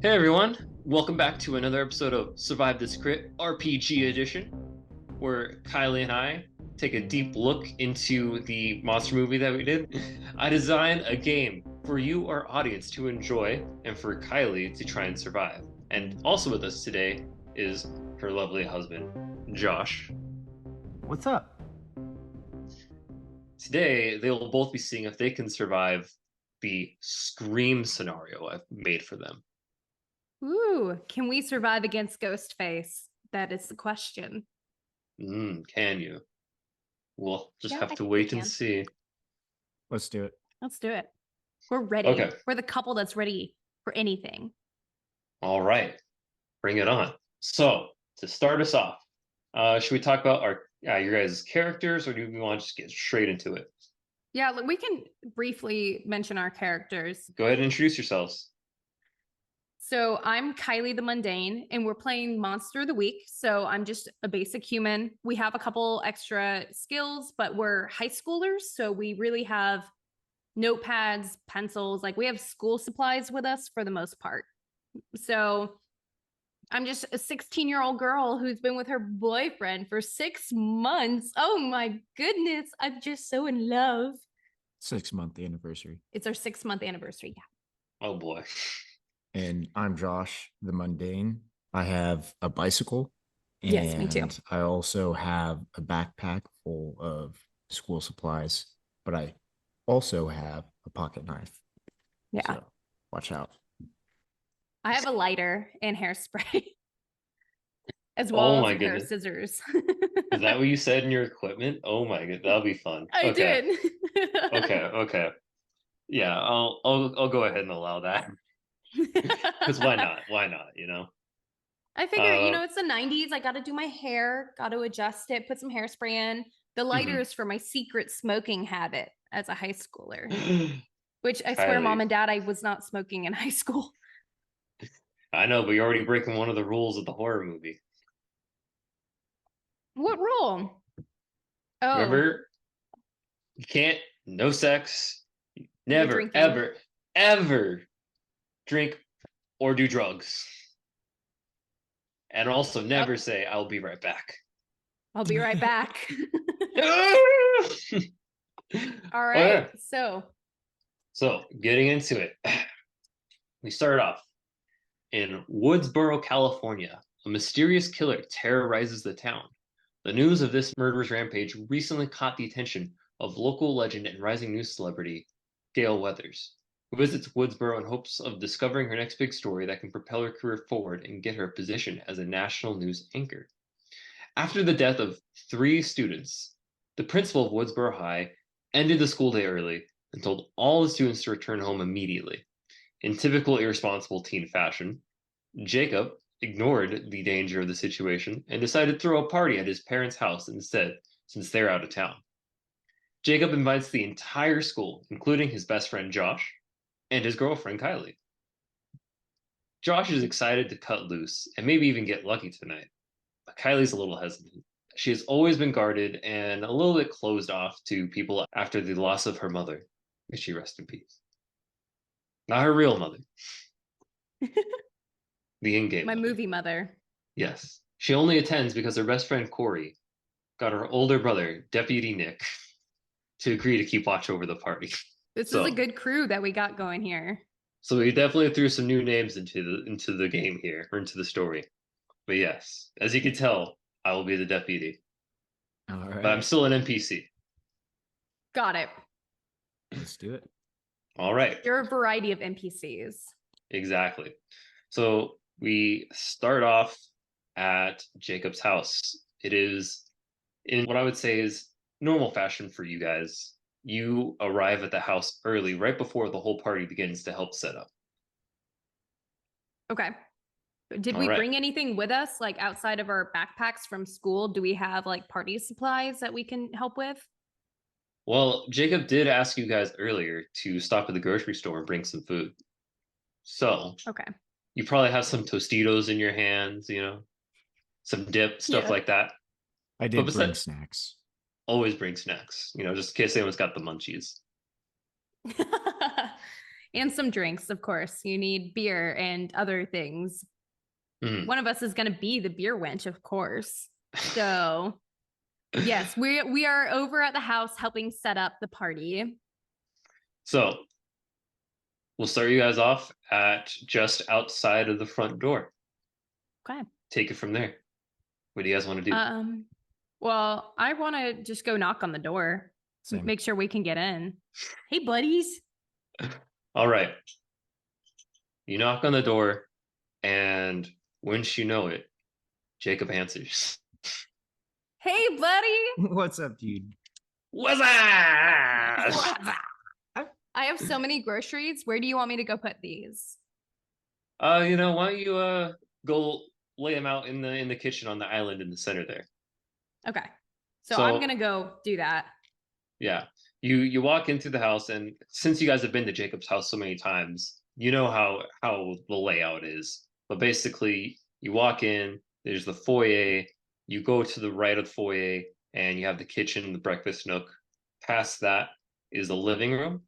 Hey everyone, welcome back to another episode of Survive This Crit RPG Edition, where Kylie and I take a deep look into the monster movie that we did. I designed a game for you, our audience, to enjoy and for Kylie to try and survive. And also with us today is her lovely husband, Josh. What's up? Today, they will both be seeing if they can survive the Scream scenario I've made for them. Ooh, can we survive against Ghostface? That is the question. Can you? We'll just Yeah, have I to think we wait and can. see. Let's do it. Let's do it. We're ready. Okay. We're the couple that's ready for anything. All right. Bring it on. So, to start us off, should we talk about our your guys' characters, or do we want to just get straight into it? Yeah, look, we can briefly mention our characters. Go ahead and introduce yourselves. So I'm Kylie the Mundane, and we're playing Monster of the Week. So I'm just a basic human. We have a couple extra skills, but we're high schoolers. So we really have notepads, pencils, like we have school supplies with us for the most part. So I'm just a 16-year-old girl who's been with her boyfriend for 6 months. Oh my goodness. I'm just so in love. 6-month anniversary. It's our 6-month anniversary. Yeah. Oh boy. And I'm Josh, the mundane. I have a bicycle. Yes, me too. And I also have a backpack full of school supplies, but I also have a pocket knife. Yeah. So watch out. I have a lighter and hairspray, as well Oh as my a pair of goodness. scissors. Is that what you said in your equipment? Oh my god, that'll be fun. I Okay. did. Okay. Yeah, I'll go ahead and allow that. Because why not? Why not, you know? I figure, it's the 90s. I got to do my hair, got to adjust it, put some hairspray in. The lighter is for my secret smoking habit as a high schooler, which I swear, Kylie. mom and dad, I was not smoking in high school. I know, but you're already breaking one of the rules of the horror movie. What rule? Oh, Remember, you can't, no sex, no never, drinking. ever drink or do drugs. And also never say, I'll be right back. I'll be right back. All Okay. right. So getting into it, we start off in Woodsboro, California. A mysterious killer terrorizes the town. The news of this murderous rampage recently caught the attention of local legend and rising news celebrity Gail Weathers, who visits Woodsboro in hopes of discovering her next big story that can propel her career forward and get her a position as a national news anchor. After the death of 3 students, the principal of Woodsboro High ended the school day early and told all the students to return home immediately. In typical irresponsible teen fashion, Jacob ignored the danger of the situation and decided to throw a party at his parents' house instead, since they're out of town. Jacob invites the entire school, including his best friend Josh and his girlfriend Kylie. Josh is excited to cut loose and maybe even get lucky tonight, but Kylie's a little hesitant. She has always been guarded and a little bit closed off to people after the loss of her mother. May she rest in peace. Not her real mother. The in-game My mother. movie mother. Yes. She only attends because her best friend Corey got her older brother, Deputy Nick, to agree to keep watch over the party. This is a good crew that we got going here. So we definitely threw some new names into the game here, or into the story. But yes, as you can tell, I will be the deputy. All right. But I'm still an NPC. Got it. Let's do it. All right. You're a variety of NPCs. Exactly. So we start off at Jacob's house. It is in what I would say is normal fashion for you guys. You arrive at the house early, right before the whole party begins to help set up. Okay. Did we bring anything with us, like outside of our backpacks from school? Do we have like party supplies that we can help with? Well, Jacob did ask you guys earlier to stop at the grocery store and bring some food. So, okay, you probably have some Tostitos in your hands, some dip, stuff like that. I did bring snacks. Always bring snacks, just in case anyone's got the munchies. And some drinks, of course. You need beer and other things. Mhm. One of us is going to be the beer wench, of course. So, yes, we are over at the house helping set up the party. So we'll start you guys off at just outside of the front door. Okay. Take it from there. What do you guys want to do? Well, I want to just go knock on the door, Same. make sure we can get in. Hey, buddies. All right. You knock on the door, and wouldn't you know it, Jacob answers. Hey, buddy. What's up, dude? What's up? I have so many groceries. Where do you want me to go put these? Why don't you go lay them out in the kitchen on the island in the center there? Okay. So So- I'm going to go do that. Yeah. You walk into the house, and since you guys have been to Jacob's house so many times, you know how the layout is. But basically, you walk in, there's the foyer, you go to the right of the foyer, and you have the kitchen, the breakfast nook. Past that is the living room.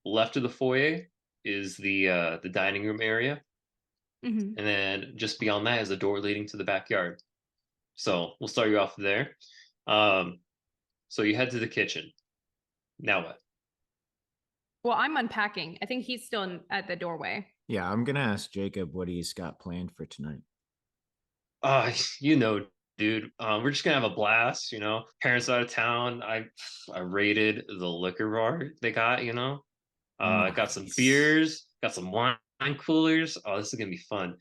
Left of the foyer is the dining room area. Mhm. And then just beyond that is a door leading to the backyard. So we'll start you off there. So you head to the kitchen. Now what? Well, I'm unpacking. I think he's still at the doorway. Yeah, I'm gonna ask Jacob what he's got planned for tonight. Uh, dude, we're just gonna have a blast, Parents out of town. I raided the liquor bar they got, got some Nice. beers, got some wine coolers. Oh, this is gonna be fun,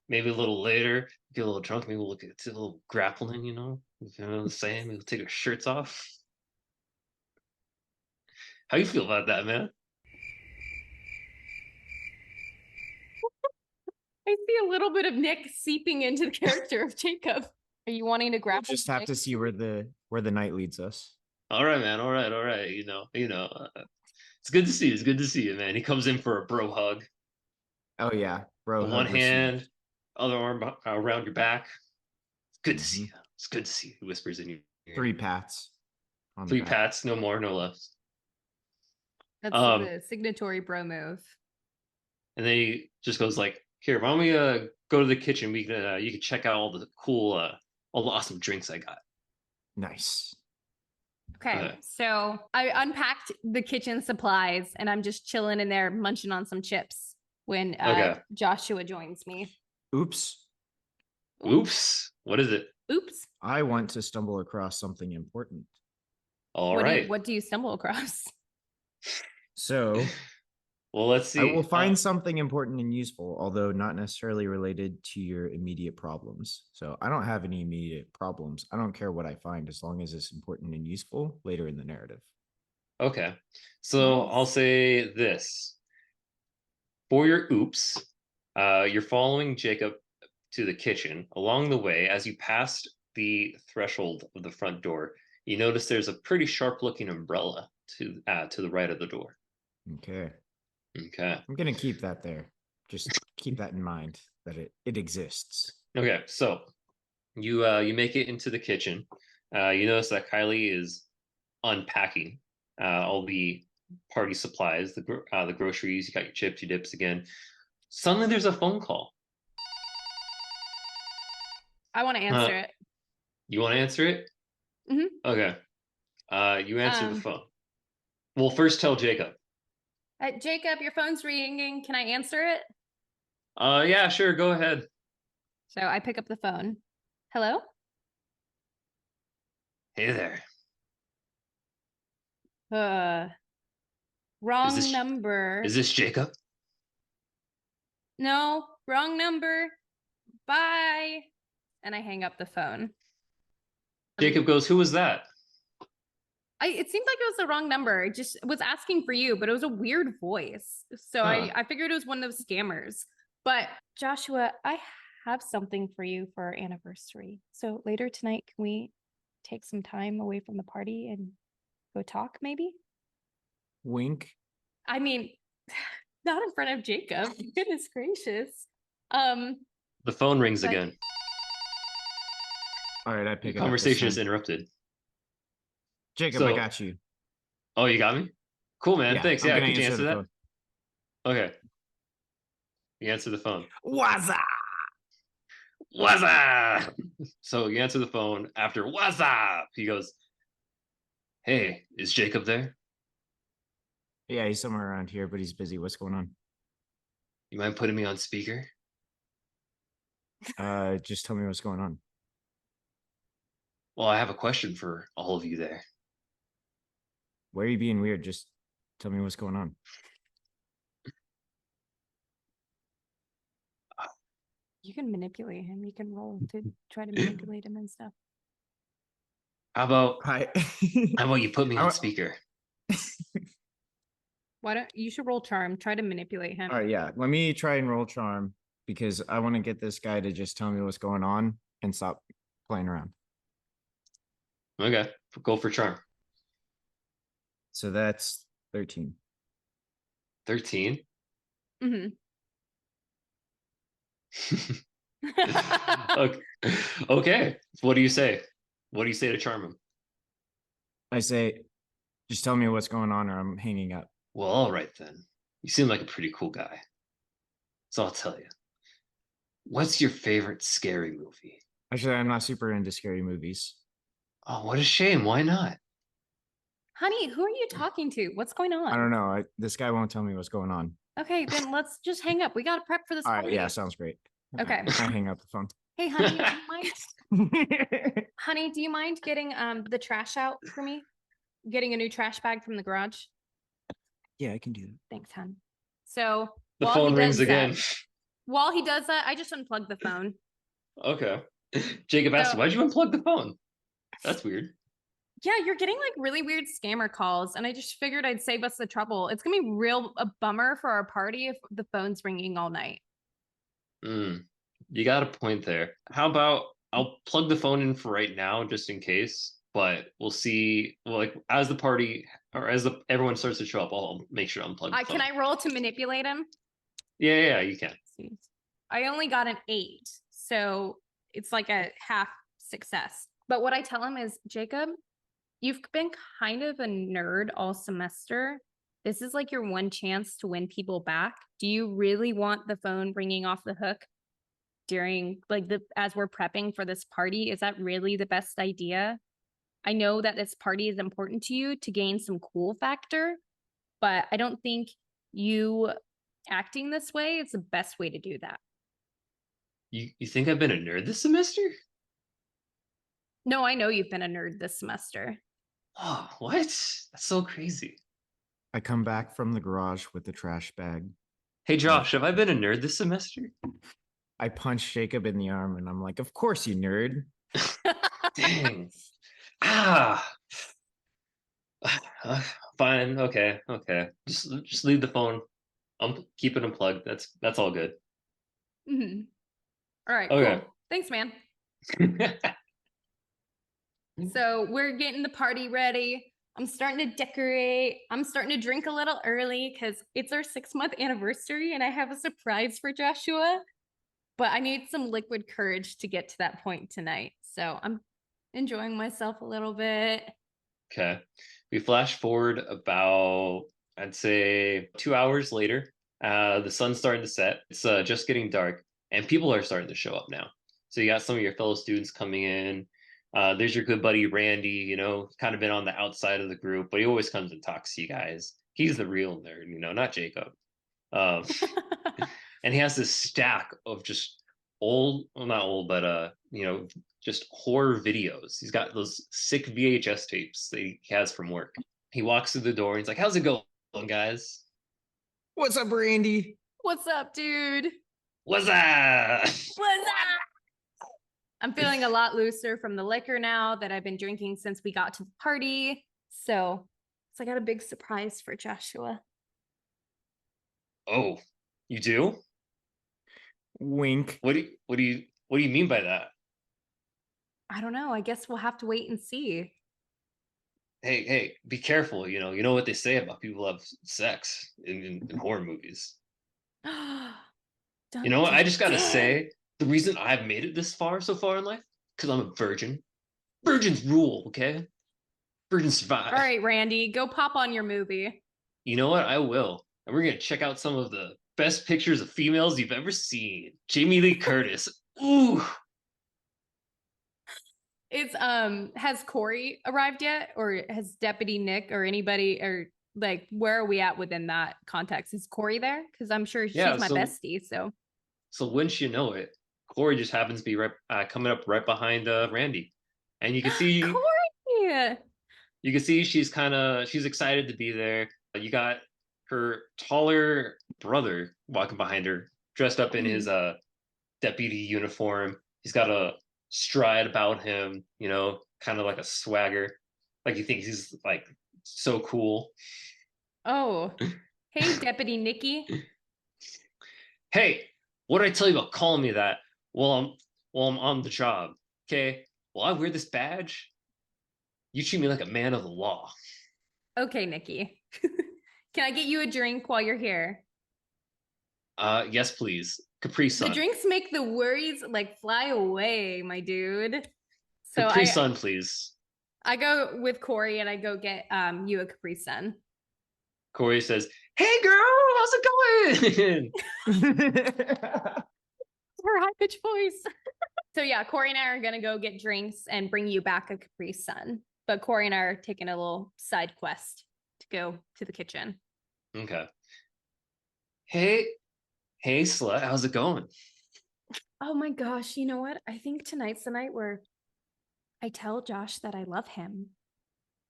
Maybe a little later, get a little drunk, maybe we'll look at a little grappling, the same. We'll take our shirts off. How you feel about that, man? I see a little bit of Nick seeping into the character of Jacob. Are you wanting to We'll grapple? just have Nick? to see where the night leads us. All right, man. All right. It's good to see you. It's good to see you, man. He comes in for a bro hug. Oh yeah, bro. The hug one received. hand, other arm around your back. It's good to see Mhm. you. It's good to see you. He whispers in your ear. 3 pats. On the 3 back. pats, no more, no less. That's Um, the signatory bro move. And then he just goes like, "Here, why don't we go to the kitchen? We can you can check out all the cool, all the awesome drinks I got." Nice. Okay, Okay. so I unpacked the kitchen supplies and I'm just chilling in there munching on some chips when Okay. Joshua joins me. Oops. Oops. What is it? Oops. I want to stumble across something important. All right. What do you stumble across? So Well, let's see. I will find something important and useful, although not necessarily related to your immediate problems. So I don't have any immediate problems. I don't care what I find as long as it's important and useful later in the narrative. Okay. So Nice. I'll say this. For your oops, you're following Jacob to the kitchen. Along the way, as you passed the threshold of the front door, you notice there's a pretty sharp-looking umbrella to the right of the door. Okay. Okay. I'm gonna keep that there. Just keep that in mind that it exists. Okay. So you make it into the kitchen. You notice that Kylie is unpacking all the party supplies, the groceries. You got your chips, your dips again. Suddenly, there's a phone call. I want to answer it. You want to answer it? Mhm. Okay. You answer the Um, phone. Well, first tell Jacob. Jacob, your phone's ringing. Can I answer it? Yeah, sure. Go ahead. So I pick up the phone. Hello? Hey there. Wrong this- number. Is this Jacob? No, wrong number. Bye. And I hang up the phone. Jacob goes, "Who was that?" It seemed like it was the wrong number. It just was asking for you, but it was a weird voice. So Huh. I figured it was one of those scammers. But Joshua, I have something for you for our anniversary. So later tonight, can we take some time away from the party and go talk maybe? Wink. I mean, not in front of Jacob. Goodness gracious. The phone rings But- again. All right, I The pick it up. this conversation is time. interrupted. Jacob, I So- got you. Oh, you got me? Cool, man. Thanks. I'm Yeah, gonna could you answer answer the that? phone. Okay. You answer the phone. What's up? What's up? So you answer the phone after what's up? He goes, hey, is Jacob there? Yeah, he's somewhere around here, but he's busy. What's going on? You mind putting me on speaker? Just tell me what's going on. Well, I have a question for all of you there. Why are you being weird? Just tell me what's going on. You can manipulate him. You can roll to try to manipulate him and stuff. How about Hi. how about you put me I on wa- speaker? Why don't you should roll charm? Try to manipulate him. All right, yeah. Let me try and roll charm because I want to get this guy to just tell me what's going on and stop playing around. Okay, go for charm. So that's 13. 13. Mm-hmm. Okay. Okay. What do you say? What do you say to charm him? I say, just tell me what's going on or I'm hanging up. Well, all right then. You seem like a pretty cool guy. So I'll tell you. What's your favorite scary movie? Actually, I'm not super into scary movies. Oh, what a shame. Why not? Honey, who are you talking to? What's going on? I don't know. This guy won't tell me what's going on. Okay, then let's just hang up. We got to prep for this All right, party. yeah, sounds great. Okay. I hang up the phone. Hey, honey, do you mind? Honey, do you mind getting the trash out for me? Getting a new trash bag from the garage? Yeah, I can do that. Thanks, hon. So The while he phone rings does that- again. while he does that, I just unplugged the phone. Okay. Jacob asked, So- why'd you unplug the phone? That's weird. Yeah, you're getting like really weird scammer calls, and I just figured I'd save us the trouble. It's gonna be a bummer for our party if the phone's ringing all night. You got a point there. How about I'll plug the phone in for right now, just in case. But we'll see. Well, like as the party or as everyone starts to show up, I'll make sure to unplug the phone. Can I roll to manipulate him? Yeah, you can. I only got an 8, so it's like a half success. But what I tell him is, Jacob, you've been kind of a nerd all semester. This is like your one chance to win people back. Do you really want the phone ringing off the hook during as we're prepping for this party? Is that really the best idea? I know that this party is important to you to gain some cool factor, but I don't think you acting this way is the best way to do that. You think I've been a nerd this semester? No, I know you've been a nerd this semester. Oh, what? That's so crazy. I come back from the garage with the trash bag. Hey Josh, have I been a nerd this semester? I punch Jacob in the arm and I'm like, of course, you nerd. Dang. Ah. Fine. Okay. Just leave the phone. Keep it unplugged. That's all good. Mm-hmm. All right. Okay. Cool. Thanks, man. So we're getting the party ready. I'm starting to decorate. I'm starting to drink a little early because it's our 6-month anniversary and I have a surprise for Joshua. But I need some liquid courage to get to that point tonight. So I'm enjoying myself a little bit. Okay. We flash forward about, I'd say, 2 hours later. The sun's starting to set. It's just getting dark, and people are starting to show up now. So you got some of your fellow students coming in. There's your good buddy Randy, kind of been on the outside of the group, but he always comes and talks to you guys. He's the real nerd, not Jacob. And he has this stack of just old, well, not old, but just horror videos. He's got those sick VHS tapes that he has from work. He walks through the door and he's like, how's it going, guys? What's up, Randy? What's up, dude? What's up? What's up? I'm feeling a lot looser from the liquor now that I've been drinking since we got to the party. So I got a big surprise for Joshua. Oh, you do? Wink. What do you mean by that? I don't know. I guess we'll have to wait and see. Hey, be careful. You know what they say about people who have sex in horror movies. You know what? I just gotta say, the reason I've made it this far so far in life, because I'm a virgin. Virgins rule, okay? Virgins survive. All right, Randy, go pop on your movie. You know what? I will. and we're gonna check out some of the best pictures of females you've ever seen. Jamie Lee Curtis. Ooh. It's has Corey arrived yet, or has Deputy Nick or anybody, or like where are we at within that context? Is Corey there? Because I'm sure she's Yeah, my so bestie. So wouldn't you know it, Corey just happens to be right coming up right behind Randy, and Corey. you can see she's excited to be there. You got her taller brother walking behind her, dressed up in his deputy uniform. He's got a stride about him, kind of like a swagger. Like you think he's like so cool. Oh, hey, Deputy Nikki. Hey, what did I tell you about calling me that while I'm on the job? Okay. Well, I wear this badge. You treat me like a man of the law. Okay, Nikki. Can I get you a drink while you're here? Yes, please. Capri The Sun. drinks make the worries like fly away, my dude. So Capri Sun, please. I go with Corey and I go get you a Capri Sun. Corey says, "Hey, girl, how's it going?" Her high pitched voice. So yeah, Corey and I are gonna go get drinks and bring you back a Capri Sun. But Corey and I are taking a little side quest to go to the kitchen. Okay. Hey, slut, how's it going? Oh my gosh, you know what? I think tonight's the night where I tell Josh that I love him.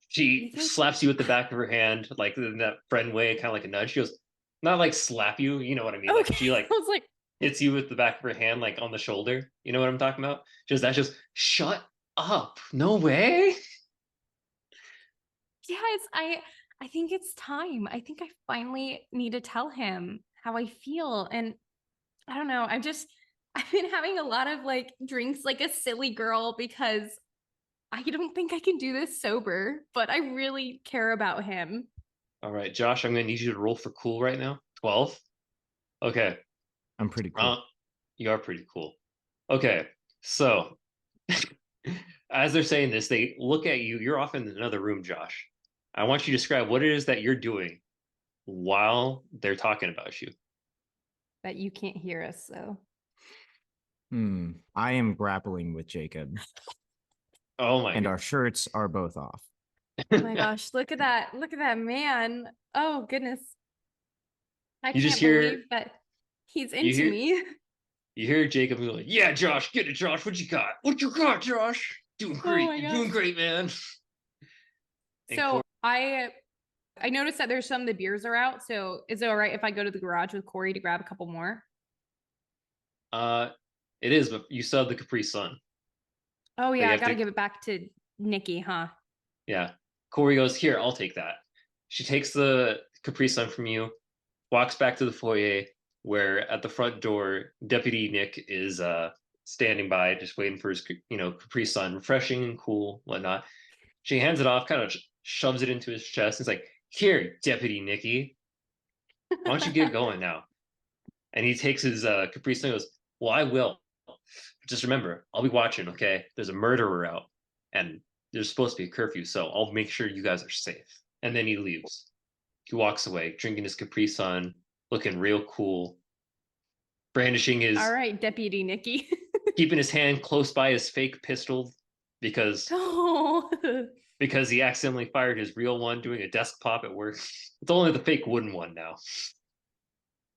She slaps you with the back of her hand, like in that friend way, kind of like a nudge. She goes, not like slap you, you know what I mean? Okay. Like she I was like, hits you with the back of her hand, like on the shoulder. You know what I'm talking about? Just shut up. No way. yes, I think it's time. I think I finally need to tell him how I feel. And I don't know. I've been having a lot of like drinks like a silly girl because I don't think I can do this sober, but I really care about him. All right, Josh, I'm gonna need you to roll for cool right now. 12. Okay. I'm pretty cool. You are pretty cool. Okay, so as they're saying this, they look at you. You're off in another room, Josh. I want you to describe what it is that you're doing while they're talking about you. But you can't hear us, so. I am grappling with Jacob. Oh my and God. our shirts are both off. Oh my gosh, look at that. Look at that man. Oh goodness. I You just can't hear- believe that he's into me. You hear Jacob be like, "Yeah, Josh, get it, Josh. What you got? What you got, Josh? Doing great. my You're gosh. doing great, man." And So I noticed that there's some of the beers are out. So is it all right if I go to the garage with Corey to grab a couple more? It is, but you still have the Capri Sun. Oh you yeah, I have gotta to- give it back to Nikki, huh? Yeah. Corey goes, "Here, I'll take that." She takes the Capri Sun from you, walks back to the foyer, where at the front door, Deputy Nick is standing by, just waiting for his Capri Sun, refreshing and cool, whatnot. She hands it off, kind of shoves it into his chest. And it's like, "Here, Deputy Nicky, why don't you get going now?" And he takes his Capri Sun and goes, "Well, I will. Just remember, I'll be watching, okay? There's a murderer out, and there's supposed to be a curfew, so I'll make sure you guys are safe." And then he leaves. He walks away, drinking his Capri Sun, looking real cool, brandishing his, All right, Deputy Nikki. keeping his hand close by his fake pistol because Oh. because he accidentally fired his real one doing a desk pop at work. It's only the fake wooden one now.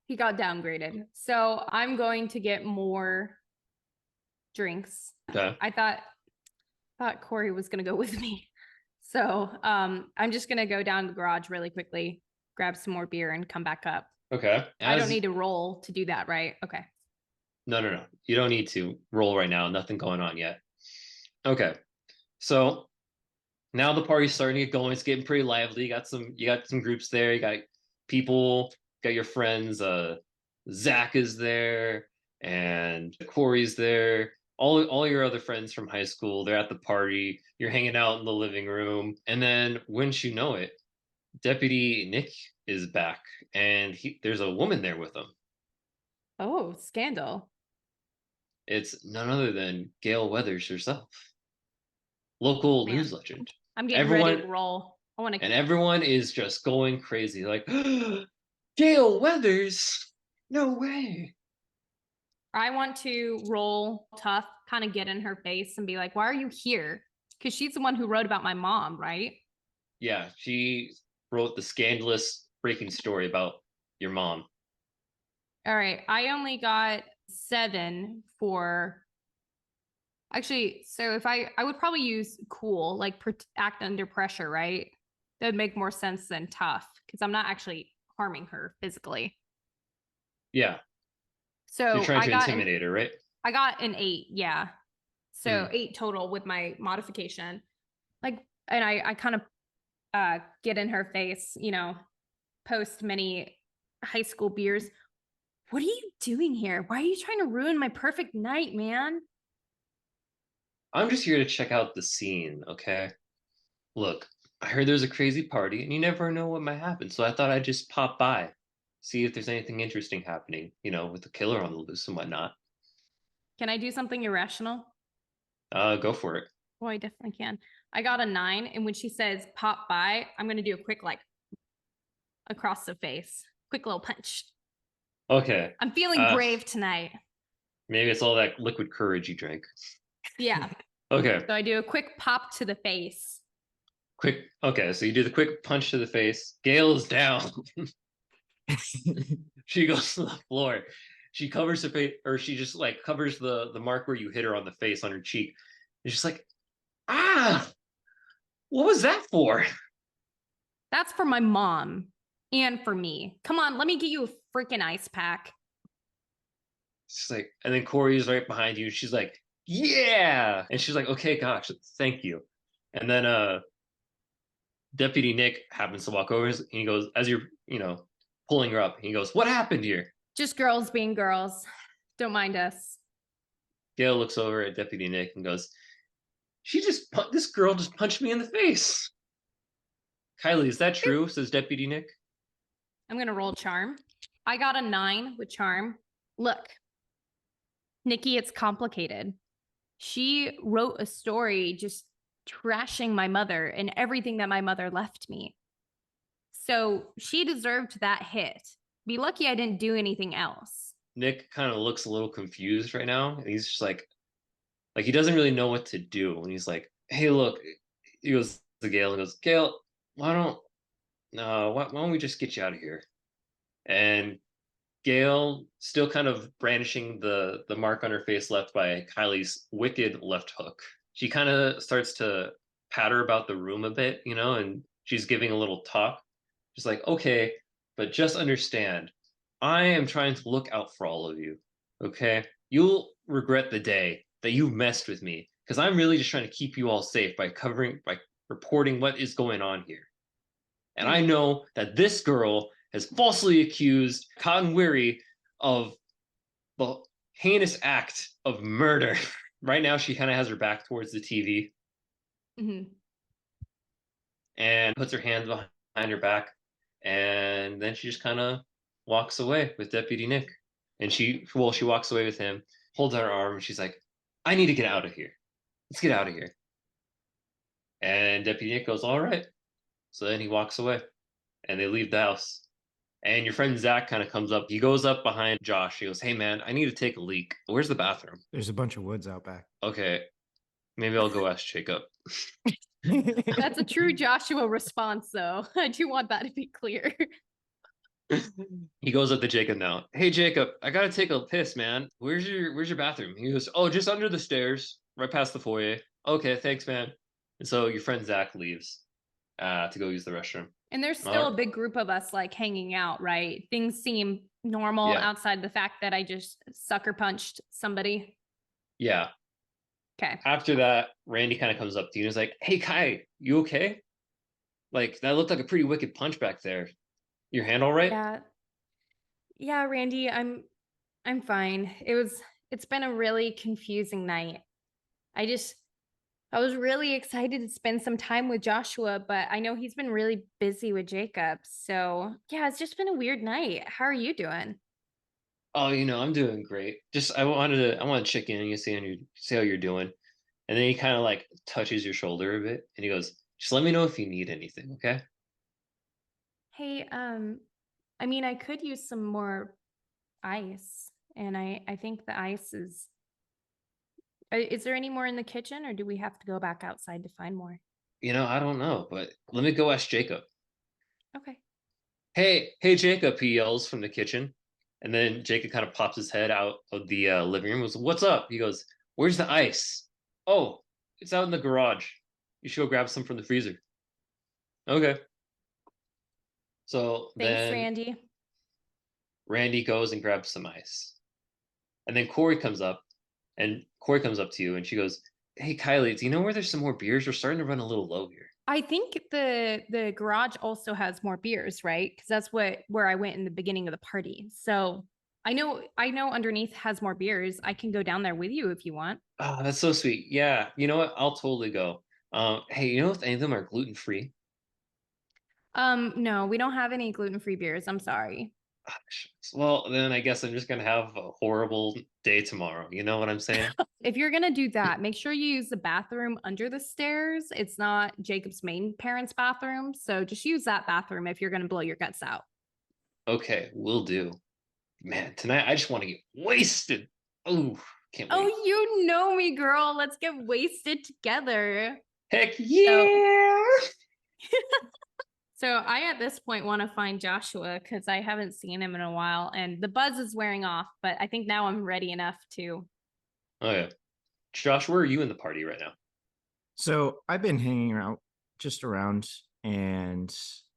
He got downgraded. So I'm going to get more drinks. Okay. I thought Corey was gonna go with me. So I'm just gonna go down to the garage really quickly, grab some more beer, and come back up. Okay. I don't need to roll to do that, right? Okay. No. You don't need to roll right now. Nothing going on yet. Okay. So now the party's starting to get going. It's getting pretty lively. You got some groups there. You got people, got your friends. Zach is there and Corey's there. All your other friends from high school, they're at the party. You're hanging out in the living room. And then wouldn't you know it, Deputy Nick is back and there's a woman there with him. Oh, scandal. It's none other than Gail Weathers herself. Local Man. news legend. I'm getting ready to roll. I want to. And everyone is just going crazy. Like, Gale Weathers? No way. I want to roll tough, kind of get in her face and be like, why are you here? Because she's the one who wrote about my mom, right? Yeah, she wrote the scandalous breaking story about your mom. All right. I only got 7 for actually. So if I would probably use cool, like act under pressure, right? That would make more sense than tough because I'm not actually harming her physically. Yeah, you're So trying to intimidate her, right? I got an 8. Yeah. So Hmm. 8 total with my modification. Like, and I kind of get in her face, post many high school beers. What are you doing here? Why are you trying to ruin my perfect night, man? I'm just here to check out the scene, okay? Look, I heard there's a crazy party, and you never know what might happen, so I thought I'd just pop by, see if there's anything interesting happening, with the killer on the loose and whatnot. Can I do something irrational? Go for it. Oh, I definitely can. I got a 9, and when she says pop by, I'm gonna do a quick like across the face, quick little punch. Okay. I'm feeling brave tonight. Maybe it's all that liquid courage you drank. Yeah. Okay. So I do a quick pop to the face. Quick. Okay, so you do the quick punch to the face. Gail's down. She goes to the floor. She covers her face, or she just like covers the mark where you hit her on the face on her cheek. And she's like, ah, what was that for? That's for my mom and for me. Come on, let me get you a freaking ice pack. She's like, and then Corey's right behind you. She's like, yeah. And she's like, okay, gosh, thank you. And then Deputy Nick happens to walk over and he goes, as you're, pulling her up, he goes, what happened here? Just girls being girls. Don't mind us. Gail looks over at Deputy Nick and goes, this girl just punched me in the face. Kylie, is that true? Says Deputy Nick. I'm going to roll charm. I got a 9 with charm. Look, Nikki, it's complicated. She wrote a story just trashing my mother and everything that my mother left me. So she deserved that hit. Be lucky I didn't do anything else. Nick kind of looks a little confused right now. And he's just like he doesn't really know what to do. And he's like, hey, look, he goes to Gail and goes, Gail, why don't why don't we just get you out of here? And Gail, still kind of brandishing the mark on her face left by Kylie's wicked left hook, she kind of starts to patter about the room a bit, and she's giving a little talk. She's like, okay, but just understand, I am trying to look out for all of you. Okay, you'll regret the day that you messed with me because I'm really just trying to keep you all safe by reporting what is going on here. And I know that this girl has falsely accused Cotton Weary of the heinous act of murder. Right now, she kind of has her back towards the TV and puts her hands behind her back. And then she just kind of walks away with Deputy Nick. And she walks away with him, holds out her arm, and she's like, I need to get out of here. Let's get out of here. And Deputy Nick goes, all right. So then he walks away and they leave the house. And your friend Zach kind of comes up. He goes up behind Josh. He goes, hey, man, I need to take a leak. Where's the bathroom? There's a bunch of woods out back. Okay. Maybe I'll go ask Jacob. That's a true Joshua response, though. I do want that to be clear. He goes up to Jacob now. Hey, Jacob, I got to take a piss, man. Where's your bathroom? He goes, oh, just under the stairs, right past the foyer. Okay, thanks, man. And so your friend Zach leaves to go use the restroom. And there's still a big group of us like hanging out, right? Things seem normal outside the fact that I just sucker punched somebody. Yeah. Okay. After that, Randy kind of comes up to you and is like, hey, Kai, you okay? Like, that looked like a pretty wicked punch back there. Your hand all right? Yeah. Yeah, Randy, I'm fine. It's been a really confusing night. I was really excited to spend some time with Joshua, but I know he's been really busy with Jacob. So yeah, it's just been a weird night. How are you doing? Oh, I'm doing great. Just I want to check in and see how you're doing. And then he kind of like touches your shoulder a bit and he goes, just let me know if you need anything, okay? Hey, I mean, I could use some more ice, and I think the ice is there any more in the kitchen, or do we have to go back outside to find more? I don't know, but let me go ask Jacob. Okay. Hey, Jacob, he yells from the kitchen. And then Jacob kind of pops his head out of the living room. Goes, "What's up?" He goes, "Where's the ice?" "Oh, it's out in the garage. You should go grab some from the freezer." Okay. So Thanks, then Randy. Randy goes and grabs some ice. And then Corey comes up to you and she goes, "Hey, Kylie, do you know where there's some more beers? We're starting to run a little low here." I think the garage also has more beers, right? Because that's where I went in the beginning of the party. So I know underneath has more beers. I can go down there with you if you want. Oh, that's so sweet. Yeah, you know what? I'll totally go. Hey, you know if any of them are gluten free? No, we don't have any gluten-free beers. I'm sorry. Well, then I guess I'm just gonna have a horrible day tomorrow. You know what I'm saying? If you're gonna do that, make sure you use the bathroom under the stairs. It's not Jacob's main parents' bathroom, so just use that bathroom if you're gonna blow your guts out. Okay, will do. Man, tonight I just want to get wasted. Oh, can't wait. Oh, you know me, girl. Let's get wasted together. Heck So, yeah! so I at this point want to find Joshua because I haven't seen him in a while, and the buzz is wearing off. But I think now I'm ready enough to. Oh yeah, Josh, where are you in the party right now? So I've been hanging out just around, and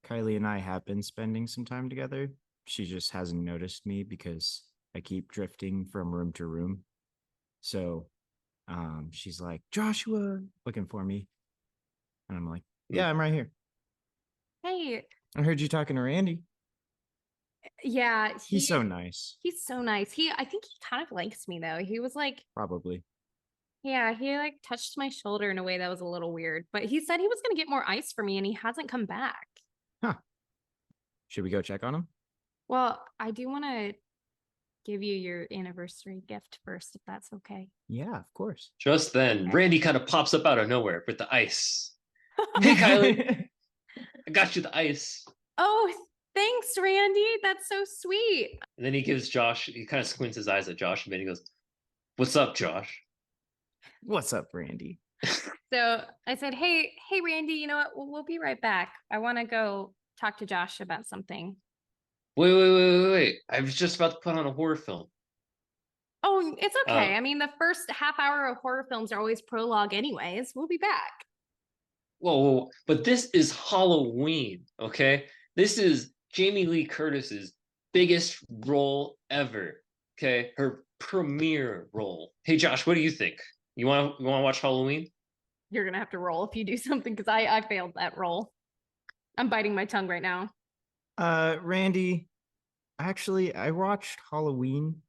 Kylie and I have been spending some time together. She just hasn't noticed me because I keep drifting from room to room. So she's like, Joshua, looking for me. And I'm like, Hmm. yeah, I'm right here. Hey, I heard you talking to Randy. yeah, He's so nice. he's so nice. I think he kind of likes me though. He was like, Probably. yeah, he like touched my shoulder in a way that was a little weird, but he said he was going to get more ice for me and he hasn't come back. Huh. Should we go check on him? Well, I do want to give you your anniversary gift first, if that's okay. Yeah, of course. Just then, Okay. Randy kind of pops up out of nowhere with the ice. Hey, Kylie, I got you the ice. Oh, thanks, Randy. That's so sweet. And then he gives Josh, he kind of squints his eyes at Josh, and then he goes, "What's up, Josh?" What's up, Randy? So I said, hey, Randy, you know what? We'll be right back. I want to go talk to Josh about something. Wait. I was just about to put on a horror film. Oh, it's Uh, okay. I mean, the first half hour of horror films are always prologue, anyways. We'll be back. whoa, but this is Halloween, okay? This is Jamie Lee Curtis's biggest role ever, okay? Her premiere role. Hey, Josh, what do you think? You want to watch Halloween? You're gonna have to roll if you do something because I failed that roll. I'm biting my tongue right now. Randy, actually, I watched Halloween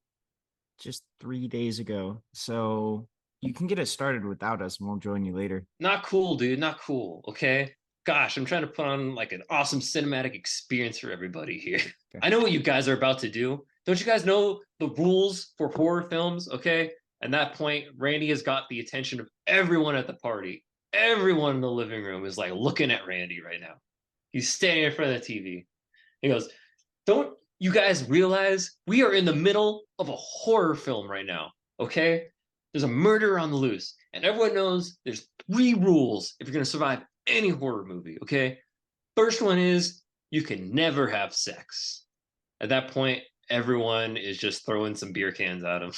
just 3 days ago. So you can get it started without us and we'll join you later. Not cool, dude. Not cool, okay? Gosh, I'm trying to put on like an awesome cinematic experience for everybody here. Okay. I know what you guys are about to do. Don't you guys know the rules for horror films, okay? At that point, Randy has got the attention of everyone at the party. Everyone in the living room is like looking at Randy right now. He's standing in front of the TV. He goes, "Don't you guys realize we are in the middle of a horror film right now? Okay? There's a murder on the loose, and everyone knows there's 3 rules if you're going to survive any horror movie, okay? First one is you can never have sex." At that point, everyone is just throwing some beer cans at him.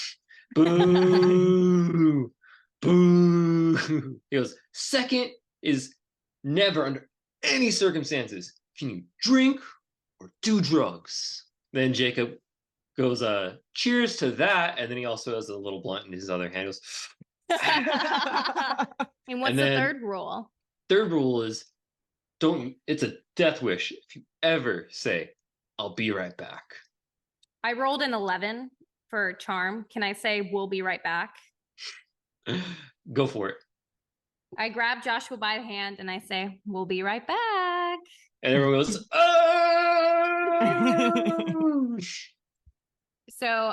Boo! Boo! He goes, "Second is never under any circumstances can you drink or do drugs." Then Jacob goes, cheers to that. And then he also has a little blunt in his other hand. He goes, And what's and the then third rule? third rule is it's a death wish if you ever say, "I'll be right back." I rolled an 11 for charm. Can I say we'll be right back? Go for it. I grab Joshua by the hand and I say, we'll be right back. And everyone goes, "Oh!" So,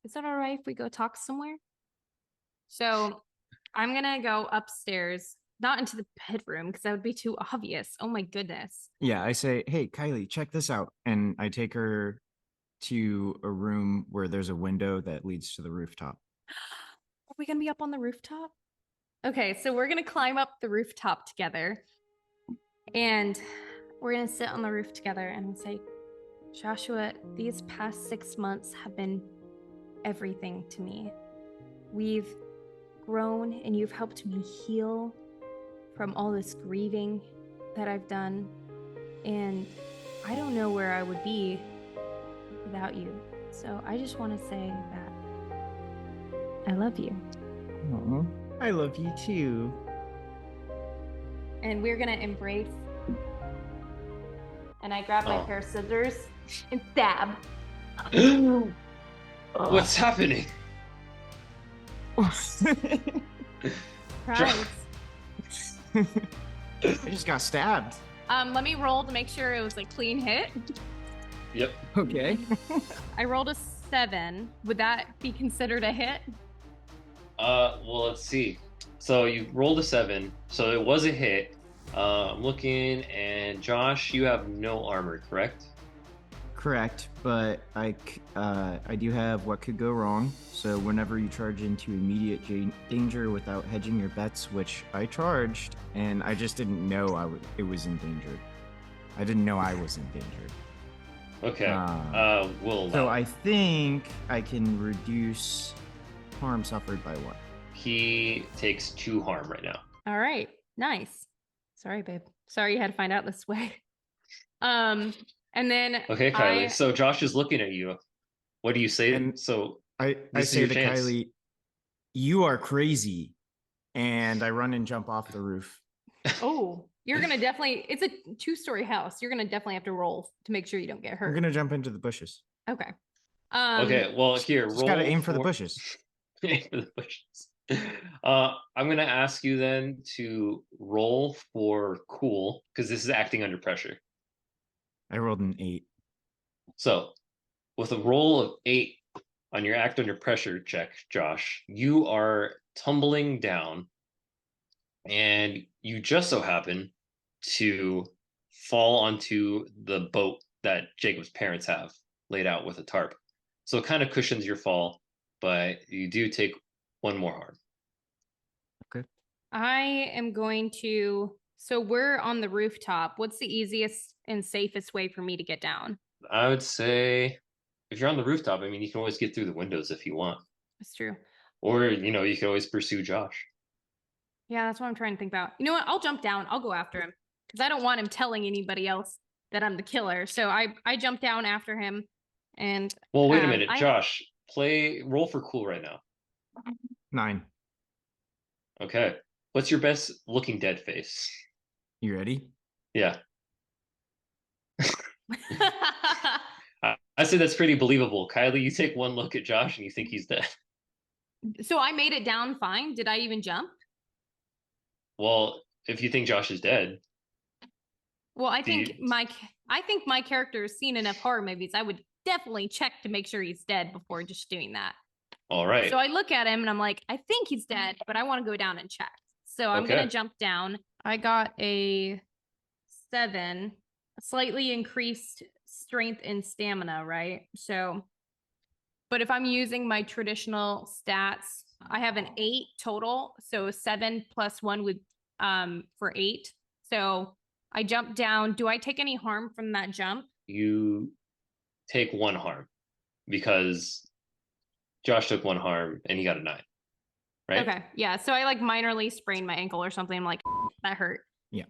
is that all right if we go talk somewhere? So I'm gonna go upstairs not into the bedroom because that would be too obvious. Oh my goodness. Yeah, I say, hey, Kylie, check this out. And I take her to a room where there's a window that leads to the rooftop. Are we gonna be up on the rooftop? Okay, so we're gonna climb up the rooftop together. And we're gonna sit on the roof together and say, Joshua, these past 6 months have been everything to me. We've grown and you've helped me heal from all this grieving that I've done. And I don't know where I would be without you. So I just want to say that I love you. Aw, I love you too. And we're going to embrace. And I grab my pair of scissors and stab. What's happening? Surprise. I just got stabbed. Let me roll to make sure it was a clean hit. Yep. Okay. I rolled a 7. Would that be considered a hit? Well, let's see. So you rolled a 7, so it was a hit. I'm looking, and Josh, you have no armor, correct? Correct, but I do have what could go wrong. So whenever you charge into immediate danger without hedging your bets, which I charged, and I just didn't know it was endangered. I didn't know I was endangered. Okay. We'll allow So it. I think I can reduce harm suffered by 1. He takes 2 harm right now. All right. Nice. Sorry, babe. Sorry you had to find out this way. And then Okay, Kylie. So Josh is looking at you. What do you say? And So I this is say your to chance. Kylie, "You are crazy," and I run and jump off the roof. Oh, you're gonna definitely. It's a 2-story house. You're gonna definitely have to roll to make sure you don't get I'm hurt. gonna jump into the bushes. Okay. Okay. Well, here, Just roll. gotta aim for the bushes. Aim for the bushes. I'm gonna ask you then to roll for cool because this is acting under pressure. I rolled an 8. So, with a roll of 8 on your act under pressure check, Josh, you are tumbling down, and you just so happen to fall onto the boat that Jacob's parents have laid out with a tarp. So it kind of cushions your fall, but you do take 1 more harm. Okay. I am going to. So we're on the rooftop. What's the easiest and safest way for me to get down? I would say if you're on the rooftop, I mean, you can always get through the windows if you want. That's true. Or, you can always pursue Josh. Yeah, that's what I'm trying to think about. You know what? I'll jump down. I'll go after him because I don't want him telling anybody else that I'm the killer. So I jump down after him, and Well, wait a minute, Josh. Roll for cool right now. 9. Okay. What's your best looking dead face? You ready? Yeah. I say that's pretty believable. Kylie, you take 1 look at Josh and you think he's dead. So I made it down fine. Did I even jump? Well, if you think Josh is dead. Well, I think my character has seen enough horror movies. I would definitely check to make sure he's dead before just doing that. All right. So I look at him and I'm like, I think he's dead, but I want to go down and check. So I'm going to jump down. I got a 7, slightly increased strength and stamina, right? So, but if I'm using my traditional stats, I have an 8 total. So 7 plus 1 would for 8. So I jump down. Do I take any harm from that jump? You take 1 harm because Josh took 1 harm and he got a 9. Right? Okay. Yeah. So I minorly sprained my ankle or something. I'm like, that hurt. Yeah.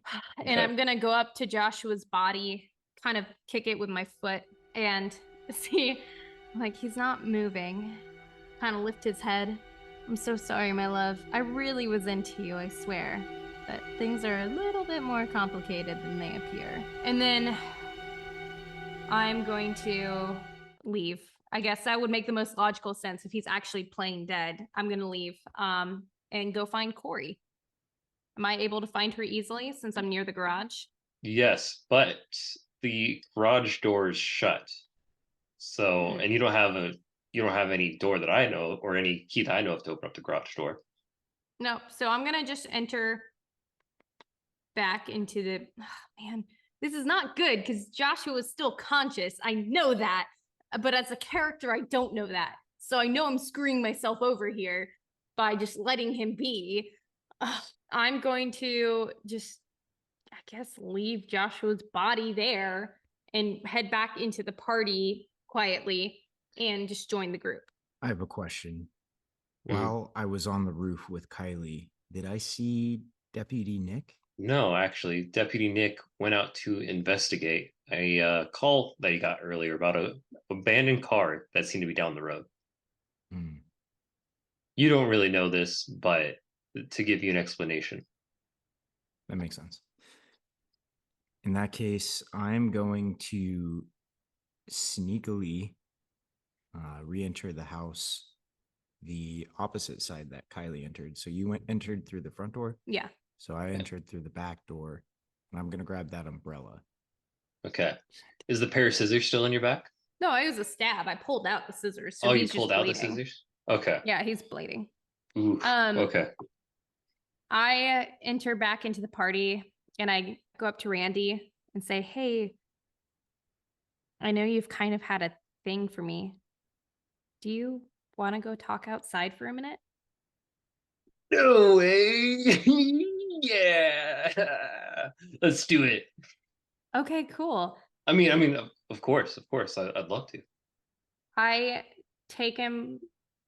And I'm going to go up to Joshua's body, kind of kick it with my foot and see, he's not moving. Kind of lift his head. I'm so sorry, my love. I really was into you, I swear. But things are a little bit more complicated than they appear. And then I'm going to leave. I guess that would make the most logical sense. If he's actually playing dead, I'm going to leave and go find Corey. Am I able to find her easily since I'm near the garage? Yes, but the garage door is shut. So, and you don't have any door that I know or any key that I know of to open up the garage door. No. So I'm going to just enter back into the man. This is not good because Joshua is still conscious. I know that, but as a character, I don't know that. So I know I'm screwing myself over here by just letting him be. I'm going to just, I guess, leave Joshua's body there and head back into the party quietly and just join the group. I have a question. Mhm. While I was on the roof with Kylie, did I see Deputy Nick? No, actually, Deputy Nick went out to investigate a call that he got earlier about a abandoned car that seemed to be down the road. Hmm, You don't really know this, but to give you an explanation. that makes sense. In that case, I'm going to sneakily re-enter the house the opposite side that Kylie entered. So you entered through the front door. Yeah. So I entered through the back door, and I'm gonna grab that umbrella. Okay. Is the pair of scissors still in your back? No, it was a stab. I pulled out the scissors. So Oh, you he's pulled just out the bleeding. scissors? Okay. Yeah, he's bleeding. Oof. Okay. I enter back into the party and I go up to Randy and say, "Hey, I know you've kind of had a thing for me. Do you want to go talk outside for a minute?" No way. Yeah. Let's do it. Okay, cool. I mean, of course. I'd love to. I take him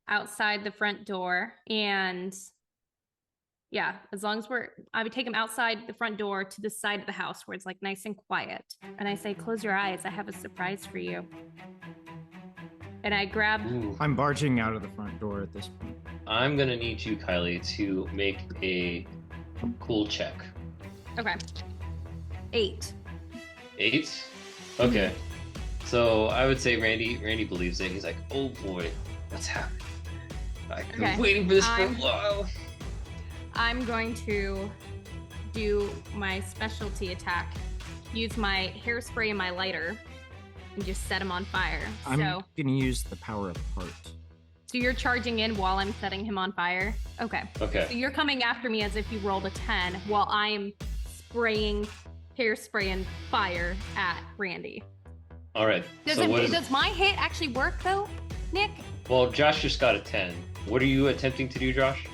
outside the front door and yeah, as long as I would take him outside the front door to the side of the house where it's like nice and quiet. And I say, "Close your eyes. I have a surprise for you." And I grab, Ooh. I'm barging out of the front door at this point. I'm gonna need you, Kylie, to make a cool check. okay, 8. 8? Okay. So I would say Randy believes it. He's like, oh boy, what's happening? I've been Okay, waiting for this for a I'm- while. I'm going to do my specialty attack, use my hairspray and my lighter, and just set him on fire. I'm So gonna use the power of heart. you're charging in while I'm setting him on fire? Okay. So Okay. you're coming after me as if you rolled a 10 while I'm spraying hairspray and fire at Randy. All right. Does, So what is? does my hit actually work though, Nick? Well, Josh just got a 10. What are you attempting to do, Josh?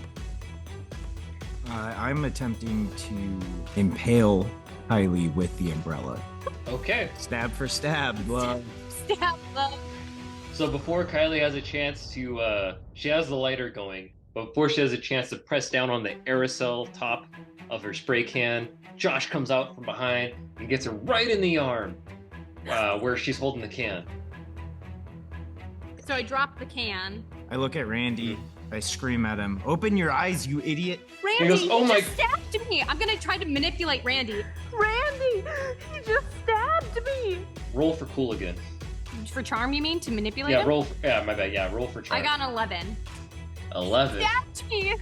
I'm attempting to impale Kylie with the umbrella. Okay. Stab for stab. Love. Stab love. So before Kylie has a chance to, she has the lighter going, but before she has a chance to press down on the aerosol top of her spray can, Josh comes out from behind and gets her right in the arm, where she's holding the can. So I drop the can. I look at Randy. I scream at him. Open your eyes, you idiot. Randy, goes, he "Oh my-" just stabbed me. I'm gonna try to manipulate Randy. Randy, he just stabbed me. Roll for cool again. For charm, you mean? To manipulate Yeah, him? roll. Yeah, my bad. Yeah, roll for charm. I got an 11. 11. Stabbed me.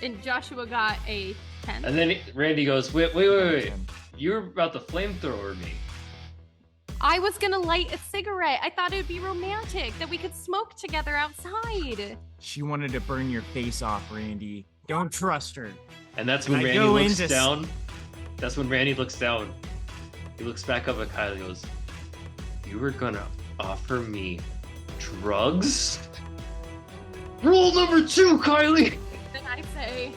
And Joshua got a 10. And then Randy goes, wait. You're about to flamethrower me. I was gonna light a cigarette. I thought it would be romantic that we could smoke together outside. She wanted to burn your face off, Randy. Don't trust her. And that's when I Randy go looks into s- down. That's when Randy looks down. He looks back up at Kylie and goes, you were gonna offer me drugs? Rule number 2, Kylie! Then I say,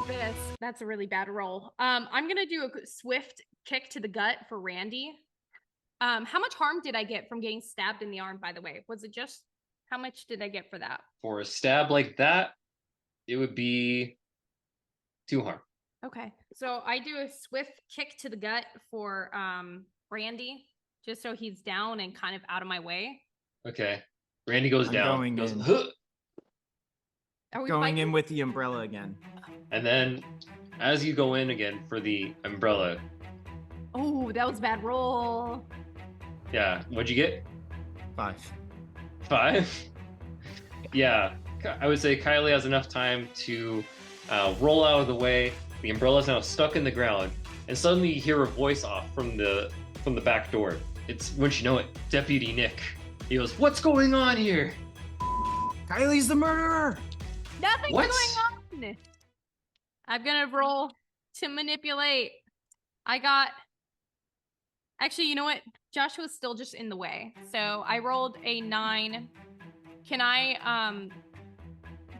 this. That's a really bad roll. I'm gonna do a swift kick to the gut for Randy. How much harm did I get from getting stabbed in the arm, by the way? Was it just, how much did I get for that? For a stab like that, it would be 2 harm. Okay. So I do a swift kick to the gut for Randy, just so he's down and kind of out of my way. Okay. Randy goes I'm down. going Goes, in. "Huh." Are we Going fighting? in with the umbrella again. And then as you go in again for the umbrella, Oh, that was a bad roll. yeah, what'd you get? 5. 5? Yeah, I would say Kylie has enough time to roll out of the way. The umbrella's now stuck in the ground, and suddenly you hear a voice off from the back door. It's, wouldn't you know it, Deputy Nick. He goes, "What's going on here?" Kylie's the murderer. Nothing's What? going on. I'm gonna roll to manipulate. Actually, you know what? Joshua's still just in the way. So I rolled a 9. Can I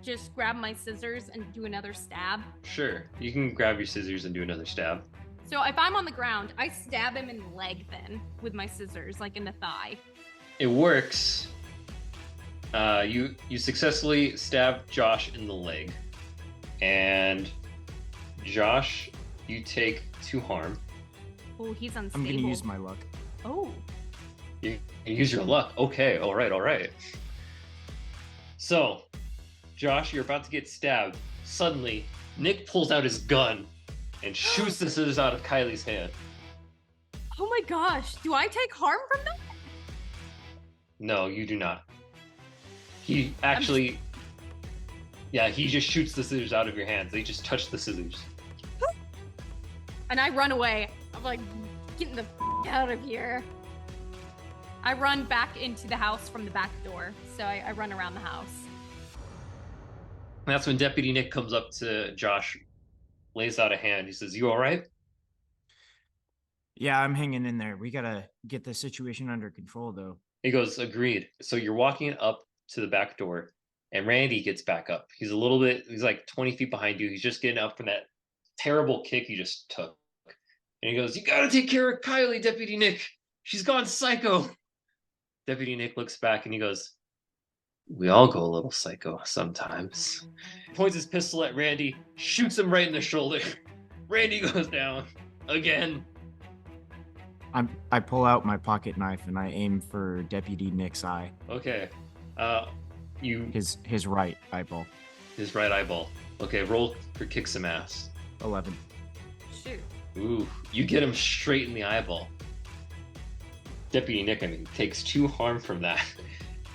just grab my scissors and do another stab? Sure. You can grab your scissors and do another stab. So if I'm on the ground, I stab him in the leg then with my scissors, like in the thigh. It works. You successfully stab Josh in the leg. And Josh, you take 2 harm. Oh, he's unstable. I'm gonna use my luck. Oh. You use your luck. Okay, all right. So, Josh, you're about to get stabbed. Suddenly, Nick pulls out his gun and shoots the scissors out of Kylie's hand. Oh my gosh. Do I take harm from that? No, you do not. He actually... Yeah, he just shoots the scissors out of your hands. They just touch the scissors. And I run away. I'm like, getting the out of here. I run back into the house from the back door. So I run around the house. That's when Deputy Nick comes up to Josh, lays out a hand. He says, "You all right?" Yeah, I'm hanging in there. We gotta get the situation under control, though. He goes, "Agreed." So you're walking up to the back door, and Randy gets back up. He's like 20 feet behind you. He's just getting up from that terrible kick you just took. And he goes, "You gotta take care of Kylie, Deputy Nick. She's gone psycho." Deputy Nick looks back and he goes, "We all go a little psycho sometimes." Points his pistol at Randy, shoots him right in the shoulder. Randy goes down again. I pull out my pocket knife and I aim for Deputy Nick's eye. Okay. His right eyeball. His right eyeball. Okay, roll for kick some ass. 11. Shoot. Ooh, you get him straight in the eyeball. Deputy Nick, takes 2 harm from that.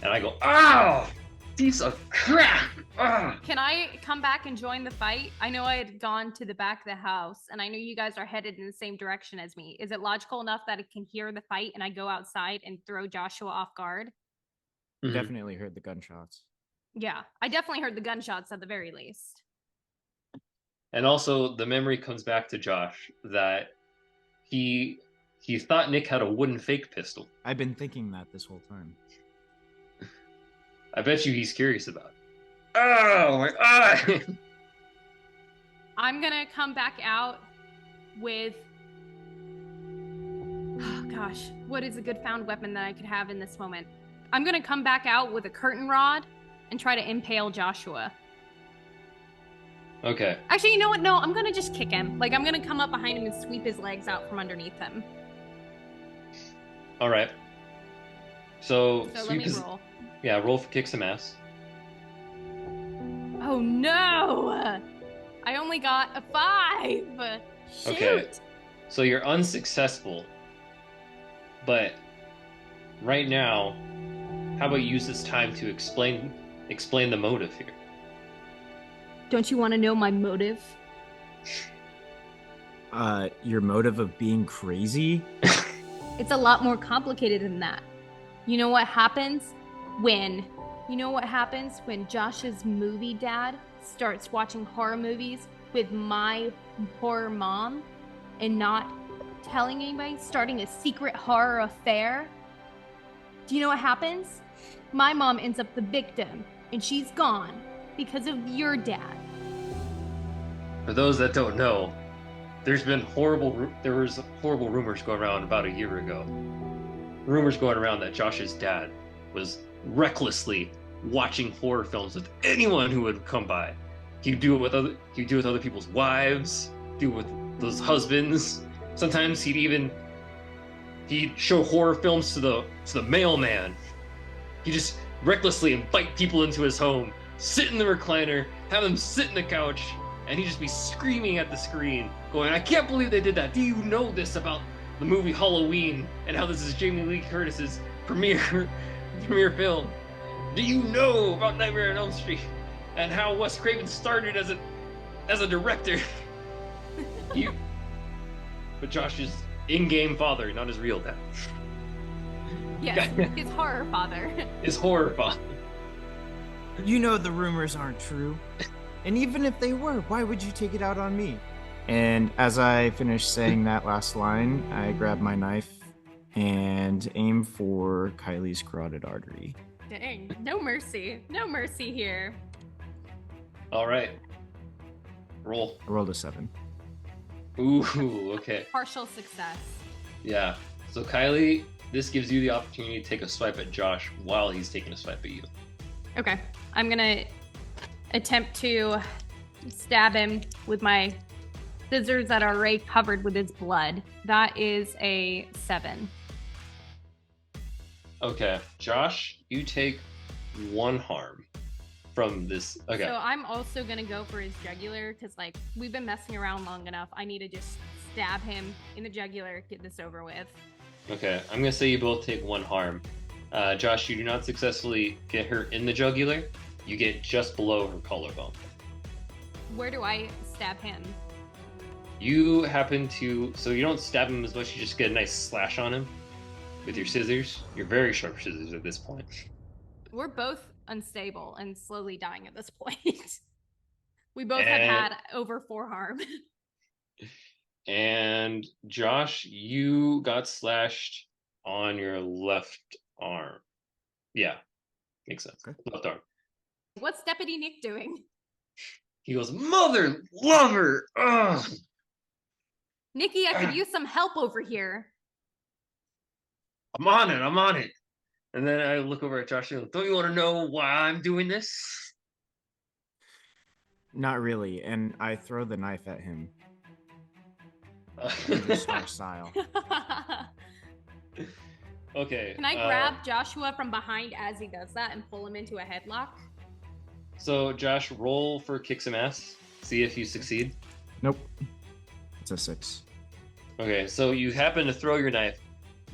And I go, "Ow! Piece of crap!" Ah! Can I come back and join the fight? I know I had gone to the back of the house, and I know you guys are headed in the same direction as me. Is it logical enough that it can hear the fight and I go outside and throw Joshua off guard? Mhm. Definitely heard the gunshots. Yeah, I definitely heard the gunshots at the very least. And also, the memory comes back to Josh that he thought Nick had a wooden fake pistol. I've been thinking that this whole time. I bet you he's curious about it. Oh, my eye! I'm gonna come back out with... Oh gosh, what is a good found weapon that I could have in this moment? I'm gonna come back out with a curtain rod and try to impale Joshua. Okay. Actually, you know what? No, I'm gonna just kick him. Like, I'm gonna come up behind him and sweep his legs out from underneath him. All right. So let sweep me his... roll. Yeah, roll for kick some ass. Oh no! I only got a 5. Shoot. Okay. So you're unsuccessful. But right now, how about you use this time to explain the motive here? Don't you want to know my motive? Your motive of being crazy? It's a lot more complicated than that. You know what happens when Josh's movie dad starts watching horror movies with my horror mom and not telling anybody, starting a secret horror affair? Do you know what happens? My mom ends up the victim, and she's gone because of your dad. For those that don't know, there was horrible rumors going around about a year ago. Rumors going around that Josh's dad was recklessly watching horror films with anyone who would come by. He'd do it with other people's wives, do it with those husbands. Sometimes he'd show horror films to the mailman. He'd just recklessly invite people into his home, sit in the recliner, have them sit in the couch, and he'd just be screaming at the screen, going, "I can't believe they did that. Do you know this about the movie Halloween and how this is Jamie Lee Curtis's premiere film? Do you know about Nightmare on Elm Street and how Wes Craven started as a director?" But Josh's in-game father, not his real dad. Yes, his horror father. His horror father. You know the rumors aren't true. And even if they were, why would you take it out on me? And as I finish saying that last line, I grab my knife and aim for Kylie's carotid artery. Dang, no mercy. No mercy here. All right. Roll. I rolled a 7. Ooh, okay. Partial success. Yeah. So Kylie, this gives you the opportunity to take a swipe at Josh while he's taking a swipe at you. Okay. I'm going to attempt to stab him with my scissors that are already covered with his blood. That is a 7. Okay. Josh, you take 1 harm from this. Okay. So I'm also going to go for his jugular because, like, we've been messing around long enough. I need to just stab him in the jugular, get this over with. Okay. I'm going to say you both take 1 harm. Josh, you do not successfully get her in the jugular. You get just below her collarbone. Where do I stab him? You happen to, so you don't stab him as much, you just get a nice slash on him with your scissors. You're very sharp scissors at this point. We're both unstable and slowly dying at this point. We both have had over 4 harm. And Josh, you got slashed on your left arm. Yeah, makes sense. Okay. Left arm. What's Deputy Nick doing? He goes, mother lover! Ugh! Nikki, I could use some help over here. I'm on it. And then I look over at Josh and go, don't you want to know why I'm doing this? Not really. And I throw the knife at him. Just our style. Okay. Can I grab Joshua from behind as he does that and pull him into a headlock? So, Josh, roll for kick some ass. See if you succeed. Nope. It's a 6. Okay, so you happen to throw your knife,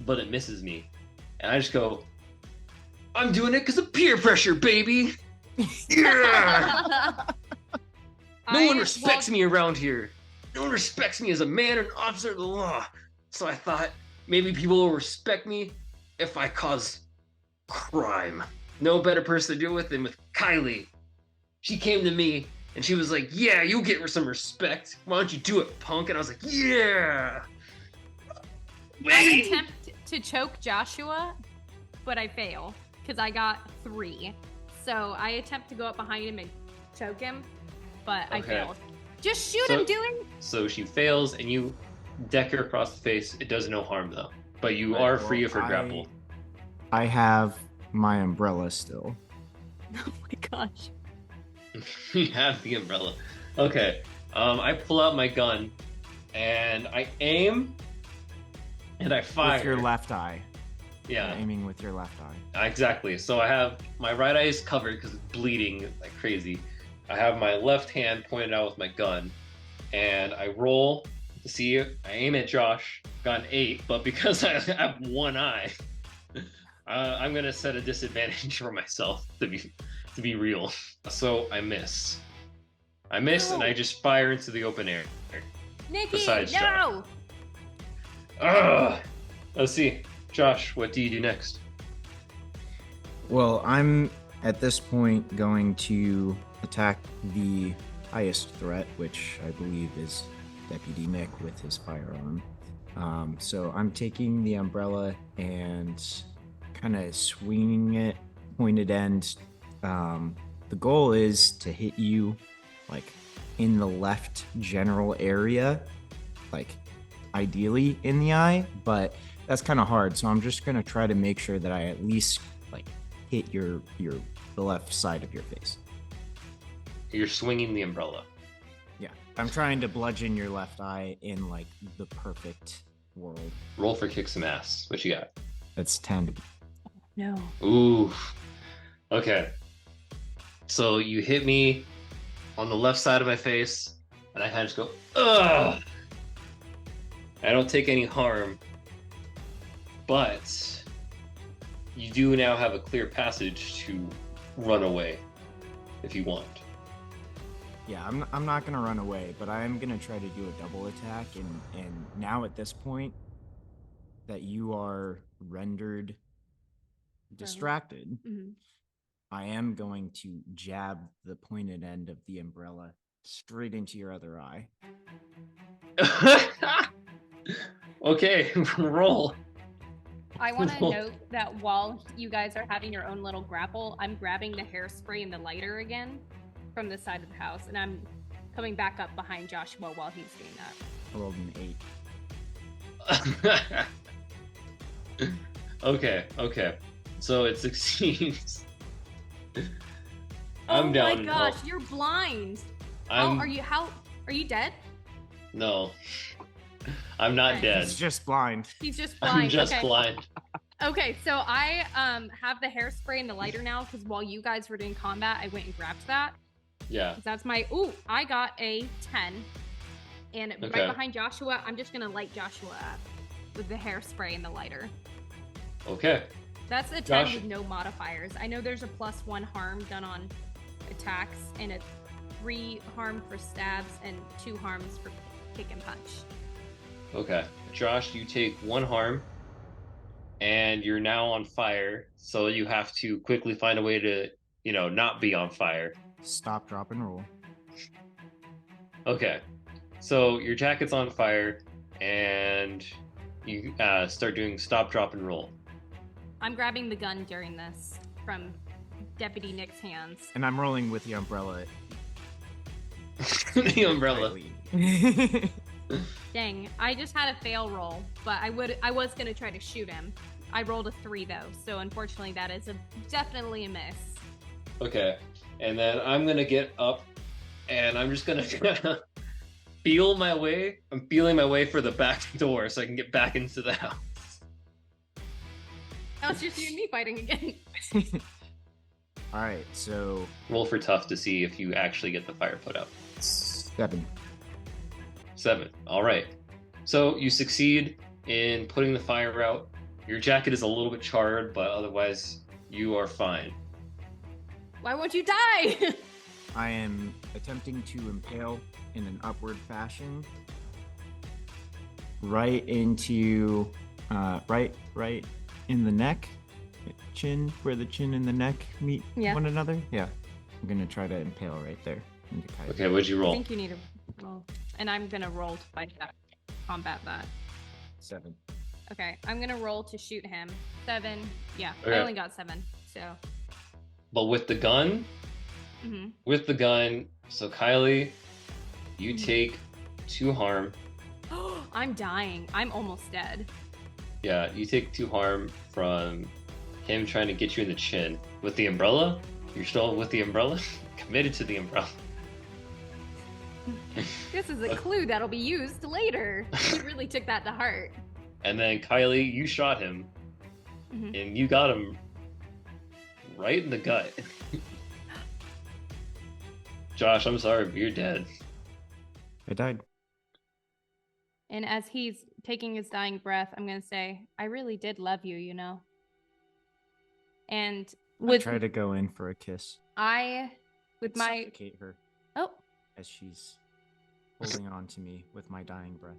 but it misses me. And I just go, I'm doing it because of peer pressure, baby! Yeah! No one respects me around here. No one respects me as a man and officer of the law. So I thought maybe people will respect me if I cause crime. No better person to deal with than with Kylie. She came to me and she was like, yeah, you'll get some respect. Why don't you do it, punk? And I was like, yeah. I attempt to choke Joshua, but I fail because I got 3. So I attempt to go up behind him and choke him, but I failed. Just shoot him, dude. So she fails and you deck her across the face. It does no harm though, but you are free of her grapple. I have my umbrella still. Oh my gosh. You have the umbrella. Okay. I pull out my gun and I aim and I fire. With your left eye. Yeah. Aiming with your left eye. Exactly. So I have my right eye is covered because it's bleeding like crazy. I have my left hand pointed out with my gun and I roll to see I aim at Josh. Got an 8, but because I have one eye, I'm gonna set a disadvantage for myself to be real. So I miss. And I just fire into the open air. Nikki, Besides no! Let's see. Josh, what do you do next? Well, I'm at this point going to attack the highest threat, which I believe is Deputy Nick with his firearm. So I'm taking the umbrella and kind of swinging it pointed end. The goal is to hit you like in the left general area, like ideally in the eye, but that's kind of hard. So I'm just going to try to make sure that I at least like hit the left side of your face. You're swinging the umbrella. Yeah. I'm trying to bludgeon your left eye in like the perfect world. Roll for kick some ass. What you got? That's 10. No. Ooh. Okay. So you hit me on the left side of my face, and I kind of just go, ugh. I don't take any harm, but you do now have a clear passage to run away if you want. Yeah, I'm not gonna run away, but I am gonna try to do a double attack, and now at this point that you are rendered distracted, I am going to jab the pointed end of the umbrella straight into your other eye. Okay, roll. I want to note that while you guys are having your own little grapple, I'm grabbing the hairspray and the lighter again from the side of the house, and I'm coming back up behind Joshua while he's doing that. I rolled an 8. Okay. So it succeeds. I'm down. Oh my gosh, you're blind. How are you dead? No. I'm not dead. He's just blind. He's just blind. I'm just blind. Okay, so I have the hairspray and the lighter now because while you guys were doing combat, I went and grabbed that. Yeah. That's my I got a 10. And right behind Joshua, I'm just gonna light Joshua up with the hairspray and the lighter. Okay. That's a 10 with no modifiers. I know there's a +1 harm done on attacks and a 3 harm for stabs and 2 harms for kick and punch. Okay. Josh, you take 1 harm and you're now on fire, so you have to quickly find a way to, not be on fire. Stop, drop, and roll. Okay. So your jacket's on fire and you start doing stop, drop, and roll. I'm grabbing the gun during this from Deputy Nick's hands. And I'm rolling with the umbrella. The umbrella. Dang, I just had a fail roll, but I was gonna try to shoot him. I rolled a 3 though, so unfortunately that is definitely a miss. Okay, and then I'm gonna get up, and I'm just gonna feel my way. I'm feeling my way for the back door so I can get back into the house. Now it's just you and me fighting again. All right, so roll for tough to see if you actually get the fire put out. 7. 7. All right. So you succeed in putting the fire out. Your jacket is a little bit charred, but otherwise you are fine. Why won't you die? I am attempting to impale in an upward fashion right into right in the neck, chin, where the chin and the neck meet one another. Yeah, I'm gonna try to impale right there. Okay, what'd you roll? I think you need to roll, and I'm gonna roll to fight that, combat that. 7. Okay, I'm gonna roll to shoot him. 7. Yeah, okay. I only got 7. So. But with the gun. Mm-hmm. With the gun. So Kylie, you take 2 harm. I'm dying. I'm almost dead. Yeah, you take 2 harm from him trying to get you in the chin. With the umbrella? You're still with the umbrella? Committed to the umbrella. This is a clue that'll be used later. You really took that to heart. And then Kylie, you shot him. Mm-hmm. And you got him right in the gut. Josh, I'm sorry, but you're dead. I died. And as he's taking his dying breath, I'm going to say, I really did love you, you know? And I try to go in for a kiss. Suffocate her. Oh. As she's holding on to me with my dying breath.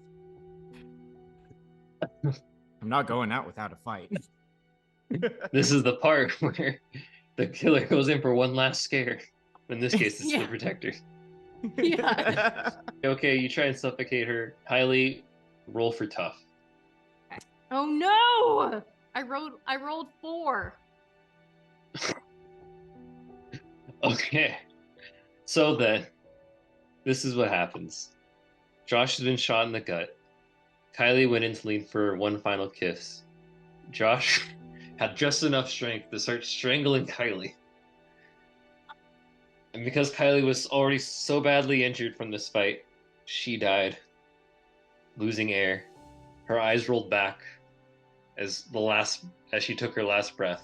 I'm not going out without a fight. This is the part where the killer goes in for one last scare. In this case, it's the protector. Yeah. Okay, you try and suffocate her. Kylie, roll for tough. Okay. Oh no! I rolled 4. Okay. So then, this is what happens. Josh has been shot in the gut. Kylie went in to lean for one final kiss. Josh had just enough strength to start strangling Kylie. And because Kylie was already so badly injured from this fight, she died, losing air. Her eyes rolled back as she took her last breath.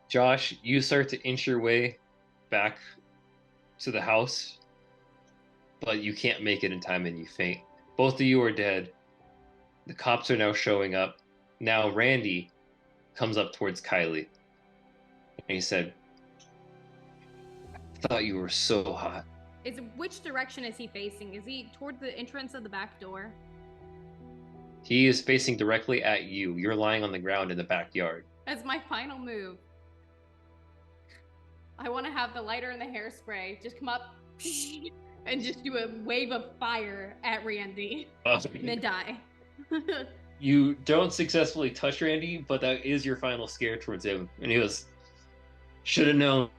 Josh, you start to inch your way back to the house, but you can't make it in time and you faint. Both of you are dead. The cops are now showing up. Now Randy comes up towards Kylie. And he said, I thought you were so hot. Which direction is he facing? Is he toward the entrance of the back door? He is facing directly at you. You're lying on the ground in the backyard. As my final move, I want to have the lighter and the hairspray just come up and just do a wave of fire at Randy and then die. You don't successfully touch Randy, but that is your final scare towards him. And he goes, should have known.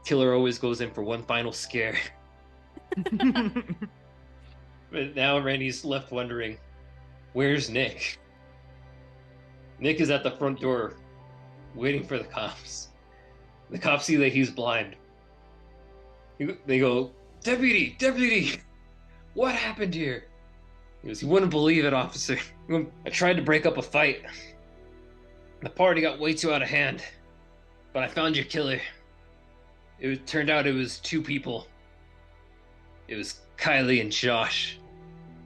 Killer always goes in for one final scare. But now Randy's left wondering, where's Nick? Nick is at the front door waiting for the cops. The cops see that he's blind. They go, Deputy, what happened here? He goes, you wouldn't believe it, officer. I tried to break up a fight. The party got way too out of hand. But I found your killer. It turned out it was two people. It was Kylie and Josh.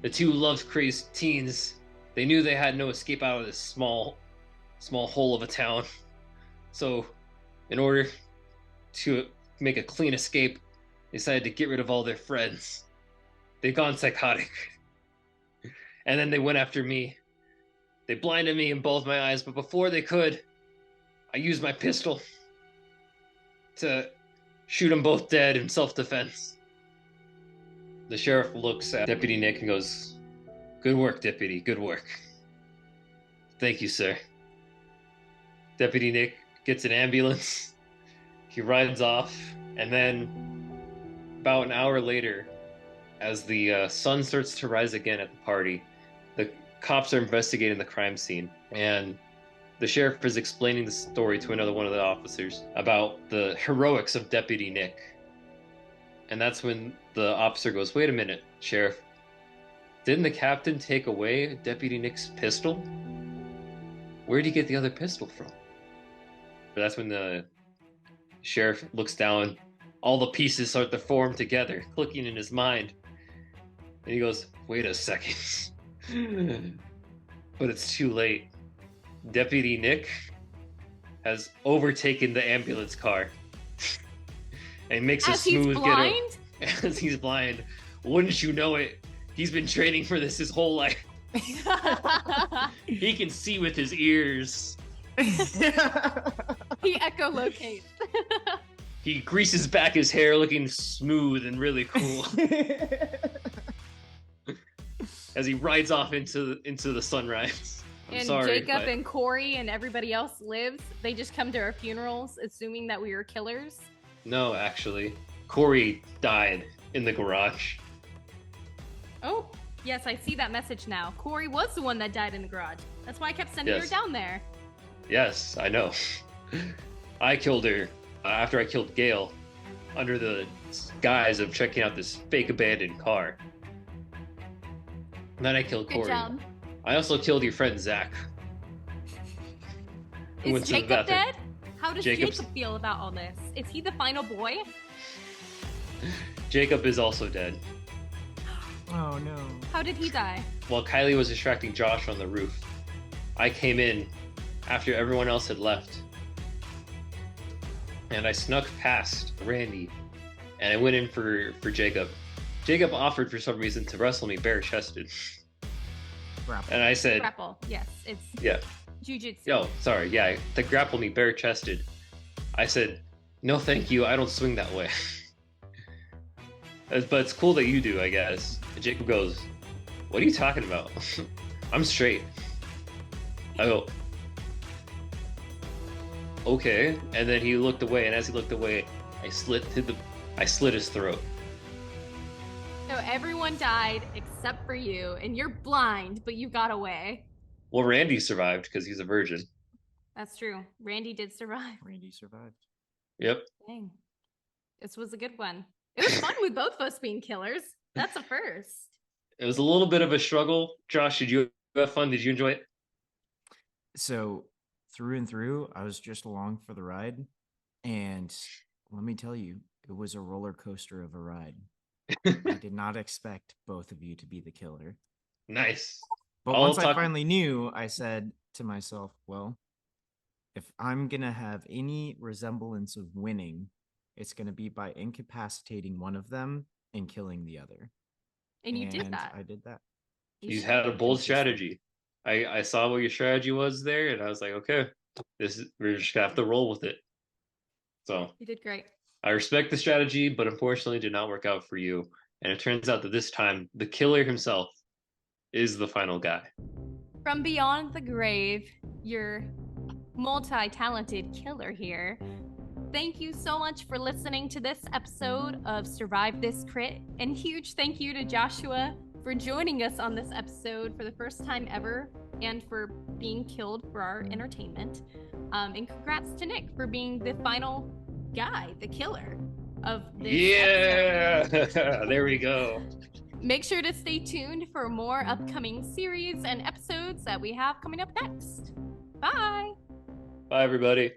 The two love-crazed teens. They knew they had no escape out of this small hole of a town. So, in order to make a clean escape, they decided to get rid of all their friends. They'd gone psychotic. And then they went after me. They blinded me in both my eyes, but before they could, I used my pistol to shoot them both dead in self-defense. The sheriff looks at Deputy Nick and goes, good work, Deputy, good work. Thank you, sir. Deputy Nick gets an ambulance. He rides off, and then about an hour later, as the sun starts to rise again at the party, the cops are investigating the crime scene, and the sheriff is explaining the story to another one of the officers about the heroics of Deputy Nick. And that's when the officer goes, wait a minute, Sheriff. Didn't the captain take away Deputy Nick's pistol? Where'd he get the other pistol from? But that's when the sheriff looks down. All the pieces start to form together, clicking in his mind. And he goes, wait a second. But it's too late. Deputy Nick has overtaken the ambulance car and makes a smooth get up. As he's blind. Wouldn't you know it? He's been training for this his whole life. He can see with his ears. He echolocates. He greases back his hair looking smooth and really cool. As he rides off into the sunrise. I'm and sorry, Jacob and Corey and everybody else lives. They just come to our funerals assuming that we were killers. No, actually. Corey died in the garage. Oh, yes, I see that message now. Corey was the one that died in the garage. That's why I kept sending her down there. Yes, I know. I killed her after I killed Gail under the guise of checking out this fake abandoned car. And then I killed Corey. Good job. I also killed your friend Zach. Is Jacob dead? How does Jacob feel about all this? Is he the final boy? Jacob is also dead. Oh no. How did he die? While Kylie was distracting Josh on the roof, I came in after everyone else had left. And I snuck past Randy and I went in for Jacob. Jacob offered for some reason to wrestle me bare-chested. Grapple. And I said... Grapple, yes. It's jujitsu. Oh, sorry, yeah, to grapple me bare-chested. I said, no thank you, I don't swing that way. But it's cool that you do, I guess. And Jacob goes, what are you talking about? I'm straight. I go, okay. And then he looked away, and as he looked away, I slit his throat. So everyone died except for you, and you're blind, but you got away. Well, Randy survived because he's a virgin. That's true. Randy did survive. Randy survived. Yep. Dang. This was a good one. It was fun with both of us being killers. That's a first. It was a little bit of a struggle. Josh, did you have fun? Did you enjoy it? So through and through, I was just along for the ride. And let me tell you, it was a roller coaster of a ride. I did not expect both of you to be the killer. Nice. But once I finally knew, I said to myself, well, if I'm going to have any resemblance of winning, it's going to be by incapacitating one of them and killing the other. And you did that. I did that. You had a bold strategy. I saw what your strategy was there, and I was like, okay, we're just going to have to roll with it. So You did great. I respect the strategy, but unfortunately did not work out for you. And it turns out that this time the killer himself is the final guy. From beyond the grave, your multi-talented killer here. Thank you so much for listening to this episode of Survive This Crit. And huge thank you to Joshua for joining us on this episode for the first time ever and for being killed for our entertainment. And congrats to Nick for being the final guy, the killer of this episode. There we go. Make sure to stay tuned for more upcoming series and episodes that we have coming up next. Bye. Bye, everybody.